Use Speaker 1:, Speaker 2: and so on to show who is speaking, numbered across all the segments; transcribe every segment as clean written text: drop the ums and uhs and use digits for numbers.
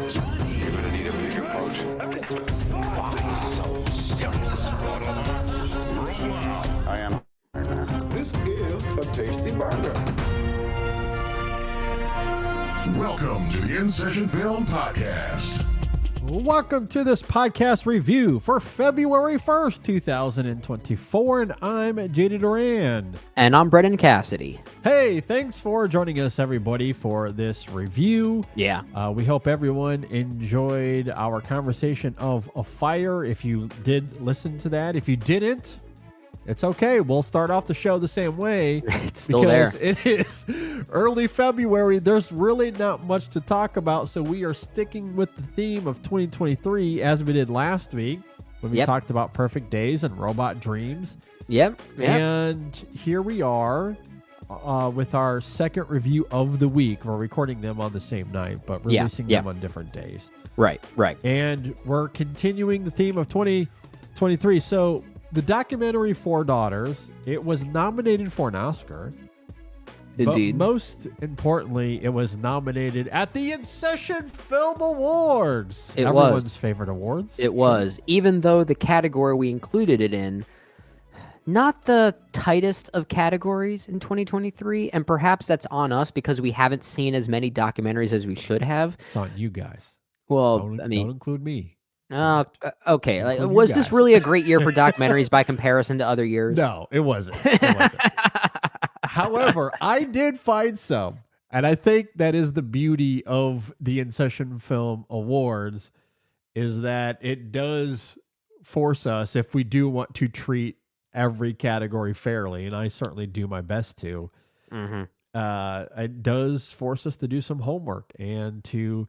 Speaker 1: You're gonna need a big approach. Why so serious? Roll out.
Speaker 2: I am.
Speaker 3: This is a tasty burger.
Speaker 4: Welcome to the In Session Film Podcast.
Speaker 5: Welcome to this podcast review for February 1st, 2024, and I'm JD Duran.
Speaker 6: And I'm Brendan Cassidy.
Speaker 5: Hey, thanks for joining us, everybody, for this review.
Speaker 6: Yeah.
Speaker 5: We hope everyone enjoyed our conversation of A Fire. If you did listen to that, if you didn't, it's okay. We'll start off the show the same way.
Speaker 6: It's still there.
Speaker 5: It is early February. There's really not much to talk about, so we are sticking with the theme of 2023 as we did last week when we talked about Perfect Days and Robot Dreams.
Speaker 6: Yep.
Speaker 5: And here we are with our second review of the week. We're recording them on the same night, but releasing them on different days.
Speaker 6: Right.
Speaker 5: And we're continuing the theme of 2023. So the documentary Four Daughters, it was nominated for an Oscar.
Speaker 6: Indeed.
Speaker 5: But most importantly, it was nominated at the In Session Film Awards. Everyone's favorite awards.
Speaker 6: It was. Even though the category we included it in, not the tightest of categories in 2023, and perhaps that's on us because we haven't seen as many documentaries as we should have.
Speaker 5: It's on you guys.
Speaker 6: Well,
Speaker 5: don't include me.
Speaker 6: Okay. Like, was this really a great year for documentaries by comparison to other years?
Speaker 5: No, it wasn't. However, I did find some, and I think that is the beauty of the In Session Film Awards, is that it does force us, if we do want to treat every category fairly, and I certainly do my best to, it does force us to do some homework and to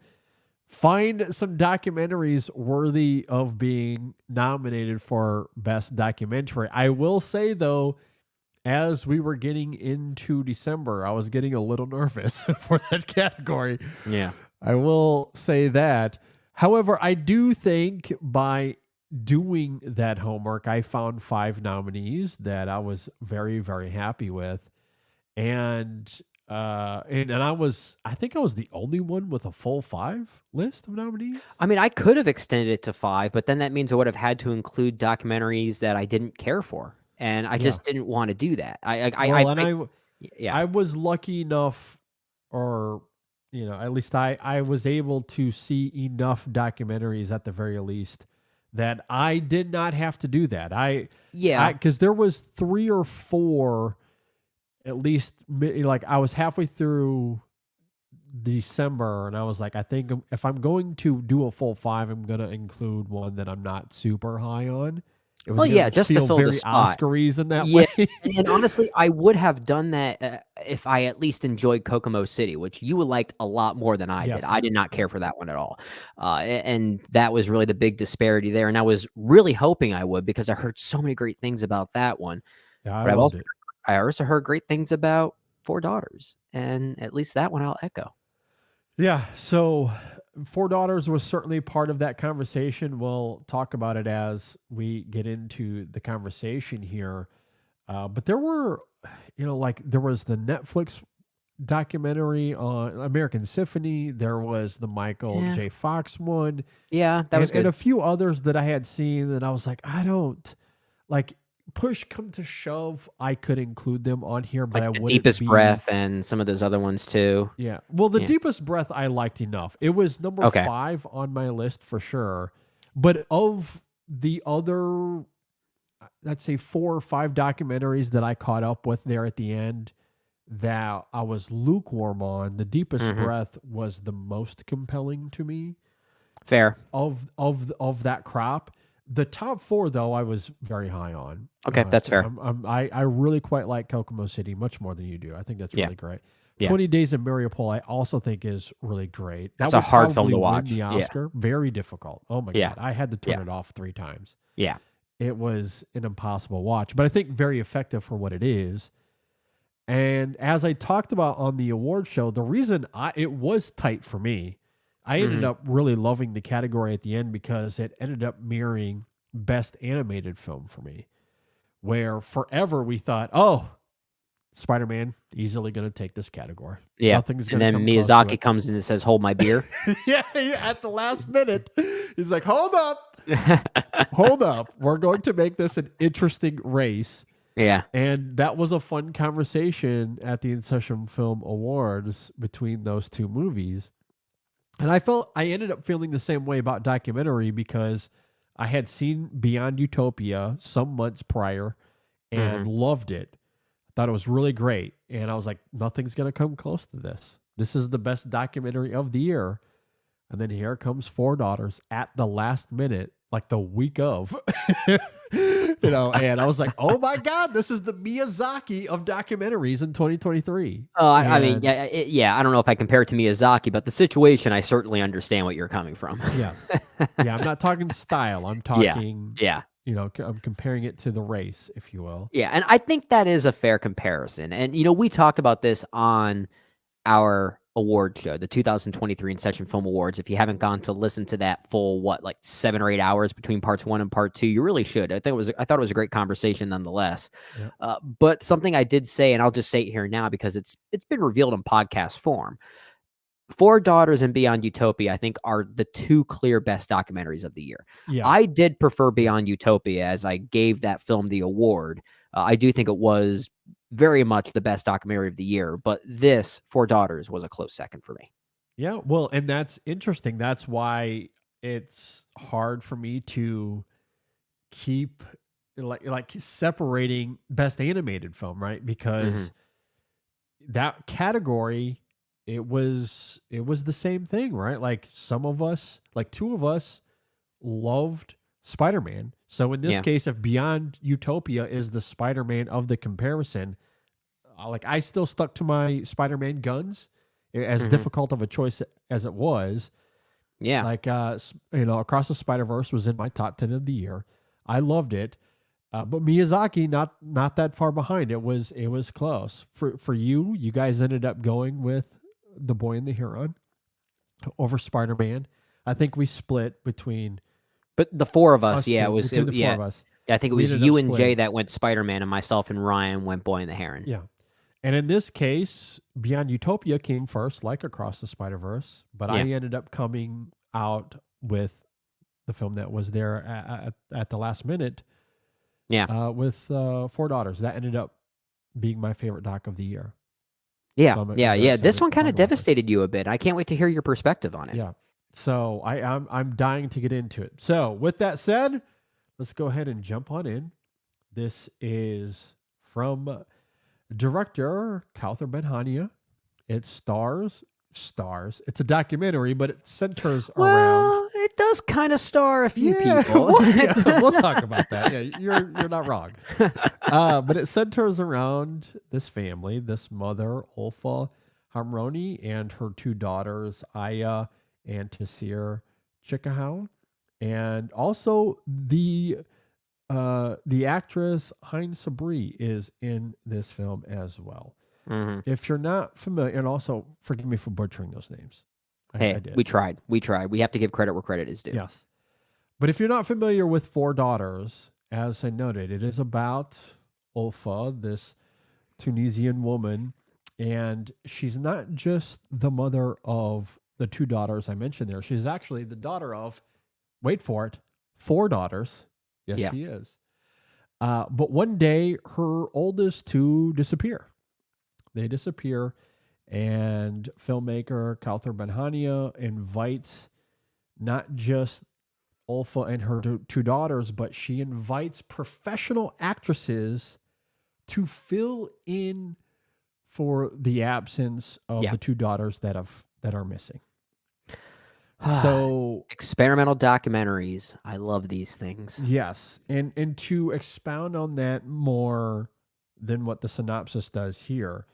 Speaker 5: find some documentaries worthy of being nominated for Best Documentary. I will say, though, as we were getting into December, I was getting a little nervous for that category.
Speaker 6: Yeah.
Speaker 5: I will say that. However, I do think by doing that homework, I found 5 nominees that I was very, very happy with. And I think I was the only one with a full 5 list of nominees.
Speaker 6: I mean, I could have extended it to 5, but then that means I would have had to include documentaries that I didn't care for, and I just didn't want to do that. I was lucky enough, or at least I was able to see enough documentaries at the very least that I did not have to do that. Because there was 3 or 4. At least, like, I was halfway through December, and I was like, I think if I'm going to do a full 5, I'm going to include one that I'm not super high on. It was just to fill
Speaker 5: very
Speaker 6: the spot.
Speaker 5: Oscar-y in that way.
Speaker 6: And honestly, I would have done that if I at least enjoyed Kokomo City, which you liked a lot more than I did. I did not care for that one at all. And that was really the big disparity there. And I was really hoping I would, because I heard so many great things about that one.
Speaker 5: Yeah,
Speaker 6: but I also heard great things about Four Daughters, and at least that one I'll echo.
Speaker 5: Yeah, so Four Daughters was certainly part of that conversation. We'll talk about it as we get into the conversation here. But there were, there was the Netflix documentary on American Symphony. There was the Michael J. Fox one.
Speaker 6: Yeah, that was good.
Speaker 5: And a few others that I had seen that I was like, I don't, like, push come to shove, I could include them on here, but
Speaker 6: like
Speaker 5: I wouldn't.
Speaker 6: Deepest Breath and some of those other ones too.
Speaker 5: Yeah. Well, the Deepest Breath I liked enough. It was number 5 on my list for sure. But of the other, let's say 4 or 5 documentaries that I caught up with there at the end that I was lukewarm on, the Deepest Breath was the most compelling to me.
Speaker 6: Fair.
Speaker 5: Of that crop. The top 4, though, I was very high on.
Speaker 6: Okay, that's fair.
Speaker 5: I really quite like Kokomo City much more than you do. I think that's really great.
Speaker 6: Yeah.
Speaker 5: 20 Days in Mariupol, I also think is really great.
Speaker 6: That's a hard film to watch.
Speaker 5: Win the Oscar. Very difficult. Oh my God. I had to turn it off 3 times.
Speaker 6: Yeah.
Speaker 5: It was an impossible watch, but I think very effective for what it is. And as I talked about on the award show, the reason it was tight for me, I ended up really loving the category at the end because it ended up mirroring Best Animated Film for me, where forever we thought, oh, Spider-Man easily going to take this category.
Speaker 6: Yeah.
Speaker 5: Nothing's going to
Speaker 6: And
Speaker 5: come
Speaker 6: then
Speaker 5: close to
Speaker 6: Miyazaki
Speaker 5: it.
Speaker 6: comes in and says, "Hold my beer."
Speaker 5: Yeah, at the last minute, he's like, "Hold up, hold up. We're going to make this an interesting race."
Speaker 6: Yeah.
Speaker 5: And that was a fun conversation at the In Session Film Awards between those two movies. And I ended up feeling the same way about documentary because I had seen Beyond Utopia some months prior and loved it. Thought it was really great. And I was like, nothing's going to come close to this. This is the best documentary of the year. And then here comes Four Daughters at the last minute, like the week of, and I was like, oh my God, this is the Miyazaki of documentaries in 2023.
Speaker 6: Oh, I mean, yeah, I don't know if I compare it to Miyazaki, but the situation, I certainly understand what you're coming from.
Speaker 5: Yes. Yeah, I'm not talking style. I'm talking,
Speaker 6: yeah.
Speaker 5: I'm comparing it to the race, if you will.
Speaker 6: Yeah, and I think that is a fair comparison. And, we talked about this on our award show, the 2023 In Session Film Awards. If you haven't gone to listen to that full, 7 or 8 hours between parts 1 and part 2, you really should. I thought it was a great conversation nonetheless. Yeah. But something I did say, and I'll just say it here now because it's been revealed in podcast form. Four Daughters and Beyond Utopia, I think, are the two clear best documentaries of the year. Yeah. I did prefer Beyond Utopia as I gave that film the award. I do think it was very much the best documentary of the year, but this, Four Daughters, was a close second for me.
Speaker 5: Yeah, well, and that's interesting. That's why it's hard for me to keep like separating best animated film, right? Because that category, it was the same thing, right? Like some of us, like two of us loved Spider-Man. So in this case, if Beyond Utopia is the Spider-Man of the comparison, I still stuck to my Spider-Man guns, as difficult of a choice as it was.
Speaker 6: Yeah.
Speaker 5: Across the Spider-Verse was in my top 10 of the year. I loved it. But Miyazaki, not that far behind. It was close. For you guys ended up going with The Boy and the Heron over Spider-Man. I think we split between.
Speaker 6: But the four of us,
Speaker 5: four of us.
Speaker 6: I think it was you and Jay that went Spider-Man, and myself and Ryan went Boy and the Heron.
Speaker 5: Yeah. And in this case, Beyond Utopia came first, like Across the Spider-Verse. But I ended up coming out with the film that was there at the last minute.
Speaker 6: Yeah.
Speaker 5: With Four Daughters. That ended up being my favorite doc of the year.
Speaker 6: Yeah. So this one kind of devastated you a bit. I can't wait to hear your perspective on it.
Speaker 5: Yeah. So I'm dying to get into it. So with that said, let's go ahead and jump on in. This is from director Kaouther Ben Hania. It stars. It's a documentary, but it centers around.
Speaker 6: It does kind of star a few people.
Speaker 5: We'll talk about that. Yeah, you're not wrong. But it centers around this family, this mother, Olfa Hamroni, and her two daughters, Aya and Tasir Chikahow, and also the actress Hein Sabri is in this film as well. If you're not familiar, and also forgive me for butchering those names.
Speaker 6: I did. We tried. We have to give credit where credit is due.
Speaker 5: Yes. But if you're not familiar with Four Daughters, as I noted, it is about Olfa, this Tunisian woman, and she's not just the mother of the two daughters I mentioned there. She's actually the daughter of, wait for it, four daughters. Yes, she is. But one day, her oldest two disappear. They disappear, and filmmaker Kaouther Ben Hania invites not just Olfa and her two daughters, but she invites professional actresses to fill in for the absence of the two daughters that are missing. So
Speaker 6: experimental documentaries, I love these things.
Speaker 5: Yes, and to expound on that more than what the synopsis does here,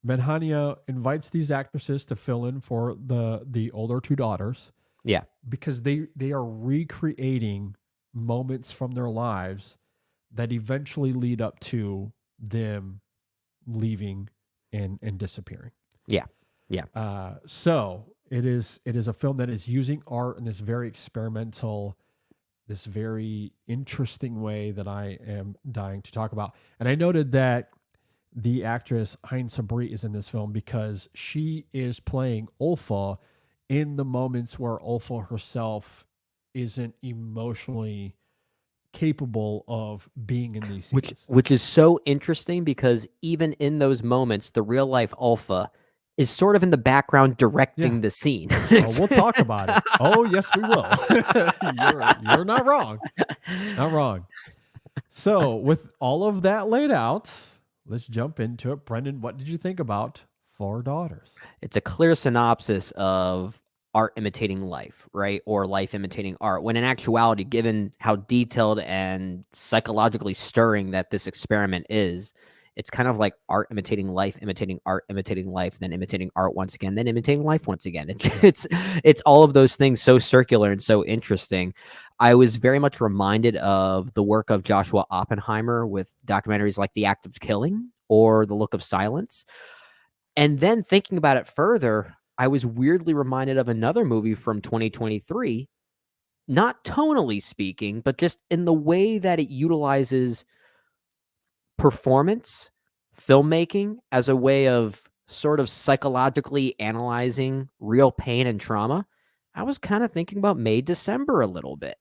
Speaker 5: Ben Hania invites these actresses to fill in for the older two daughters.
Speaker 6: Yeah.
Speaker 5: Because they are recreating moments from their lives that eventually lead up to them leaving and disappearing.
Speaker 6: Yeah. Yeah.
Speaker 5: So it is a film that is using art in this very experimental, this very interesting way that I am dying to talk about. And I noted that the actress Hein Sabri is in this film because she is playing Ulfa in the moments where Ulfa herself isn't emotionally capable of being in these scenes.
Speaker 6: Which is so interesting because even in those moments, the real life Alpha is sort of in the background directing the scene.
Speaker 5: We'll talk about it. Oh, yes, we will. You're not wrong. Not wrong. So, with all of that laid out, let's jump into it. Brendan, what did you think about Four Daughters?
Speaker 6: It's a clear synopsis of art imitating life, right? Or life imitating art. When in actuality, given how detailed and psychologically stirring that this experiment is, it's kind of like art imitating life, imitating art, imitating life, then imitating art once again, then imitating life once again. It's all of those things so circular and so interesting. I was very much reminded of the work of Joshua Oppenheimer with documentaries like The Act of Killing or The Look of Silence. And then thinking about it further, I was weirdly reminded of another movie from 2023, not tonally speaking, but just in the way that it utilizes performance, filmmaking as a way of sort of psychologically analyzing real pain and trauma. I was kind of thinking about May December a little bit,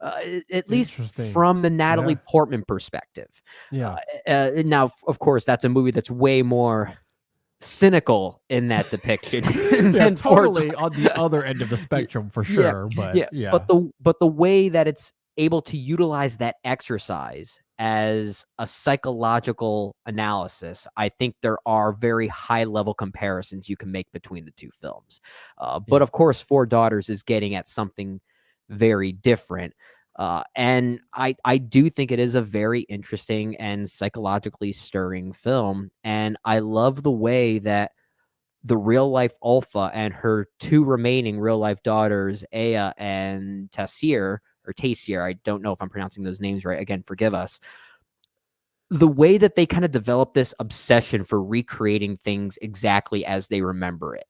Speaker 6: at least from the Natalie Portman perspective.
Speaker 5: Yeah.
Speaker 6: Now, of course, that's a movie that's way more cynical in that depiction.
Speaker 5: Totally on the other end of the spectrum for sure. But
Speaker 6: the way that it's able to utilize that exercise as a psychological analysis, I think there are very high level comparisons you can make between the two films. But of course, Four Daughters is getting at something very different. And I do think it is a very interesting and psychologically stirring film. And I love the way that the real life Alpha and her two remaining real life daughters, Aya and Taysir, I don't know if I'm pronouncing those names right. Again, forgive us. The way that they kind of develop this obsession for recreating things exactly as they remember it.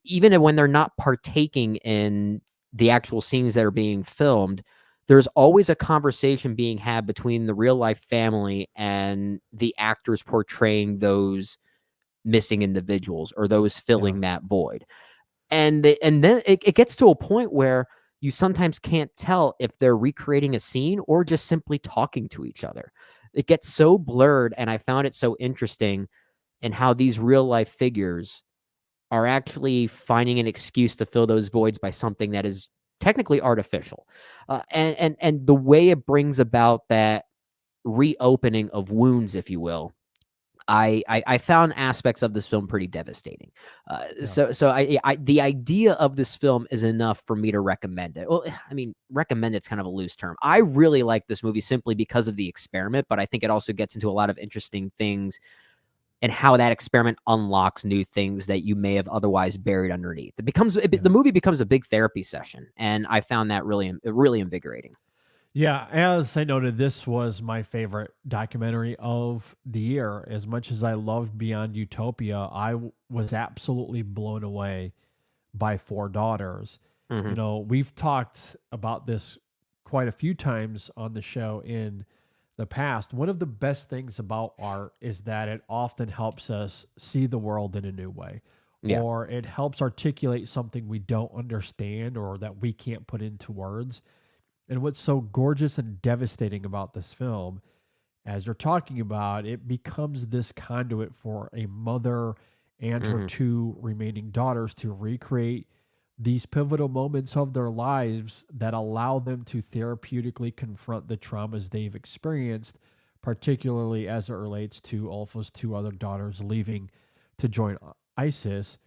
Speaker 6: Even when they're not partaking in the actual scenes that are being filmed, there's always a conversation being had between the real life family and the actors portraying those missing individuals or those filling that void. And then it gets to a point where you sometimes can't tell if they're recreating a scene or just simply talking to each other. It gets so blurred, and I found it so interesting in how these real life figures are actually finding an excuse to fill those voids by something that is technically artificial. And the way it brings about that reopening of wounds, if you will, I found aspects of this film pretty devastating. So the idea of this film is enough for me to recommend it. Well, I mean, recommend it's kind of a loose term. I really like this movie simply because of the experiment, but I think it also gets into a lot of interesting things and how that experiment unlocks new things that you may have otherwise buried underneath. The movie becomes a big therapy session, and I found that really invigorating.
Speaker 5: Yeah, as I noted, this was my favorite documentary of the year. As much as I loved Beyond Utopia, I was absolutely blown away by Four Daughters.
Speaker 6: Mm-hmm.
Speaker 5: You know, we've talked about this quite a few times on the show in the past. One of the best things about art is that it often helps us see the world in a new way.
Speaker 6: Yeah.
Speaker 5: Or it helps articulate something we don't understand or that we can't put into words. And what's so gorgeous and devastating about this film, as you're talking about, it becomes this conduit for a mother and her two remaining daughters to recreate these pivotal moments of their lives that allow them to therapeutically confront the traumas they've experienced, particularly as it relates to Alpha's two other daughters leaving to join ISIS.